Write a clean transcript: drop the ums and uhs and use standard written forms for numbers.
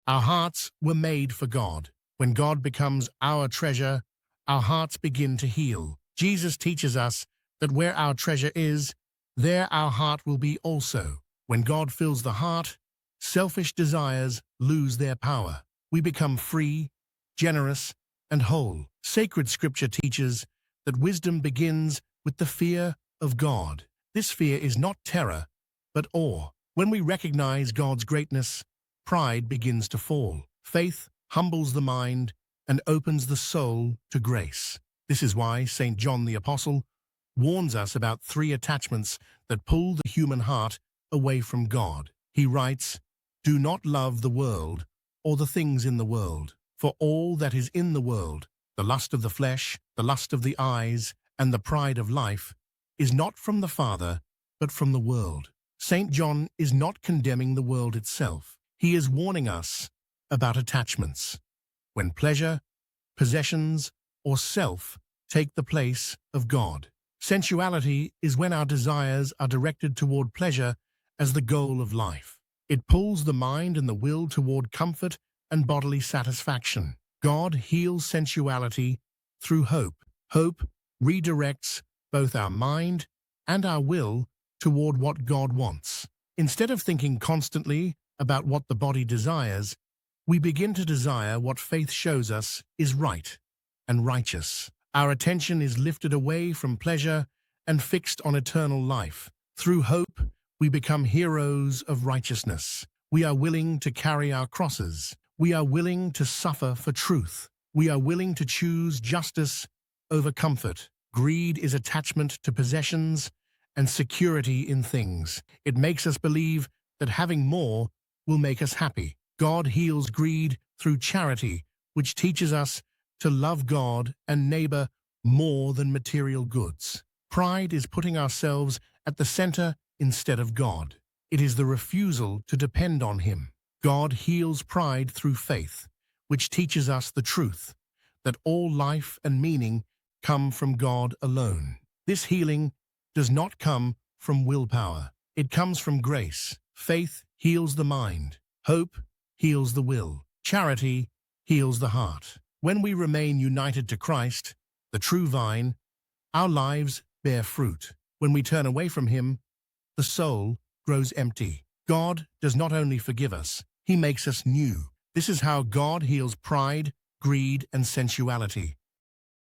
Our hearts were made for God. When God becomes our treasure, our hearts begin to heal. Jesus teaches us that where our treasure is, there our heart will be also. When God fills the heart, selfish desires lose their power. We become free, generous, and whole. Sacred scripture teaches that wisdom begins with the fear of God. This fear is not terror, but awe. When we recognize God's greatness, pride begins to fall. Faith humbles the mind and opens the soul to grace. This is why St. John the Apostle warns us about 3 attachments that pull the human heart away from God. He writes, "Do not love the world or the things in the world, for all that is in the world, the lust of the flesh, the lust of the eyes, and the pride of life, is not from the Father, but from the world." St. John is not condemning the world itself. He is warning us about attachments. When pleasure, possessions, or self take the place of God. Sensuality is when our desires are directed toward pleasure as the goal of life. It pulls the mind and the will toward comfort and bodily satisfaction. God heals sensuality through hope. Hope redirects both our mind and our will toward what God wants. Instead of thinking constantly about what the body desires, we begin to desire what faith shows us is right and righteous. Our attention is lifted away from pleasure and fixed on eternal life. Through hope, we become heroes of righteousness. We are willing to carry our crosses. We are willing to suffer for truth. We are willing to choose justice over comfort. Greed is attachment to possessions and security in things. It makes us believe that having more will make us happy. God heals greed through charity, which teaches us to love God and neighbor more than material goods. Pride is putting ourselves at the center instead of God. It is the refusal to depend on Him. God heals pride through faith, which teaches us the truth, that all life and meaning come from God alone. This healing does not come from willpower. It comes from grace. Faith heals the mind. Hope heals the will. Charity heals the heart. When we remain united to Christ, the true vine, our lives bear fruit. When we turn away from Him, the soul grows empty. God does not only forgive us, He makes us new. This is how God heals pride, greed, and sensuality.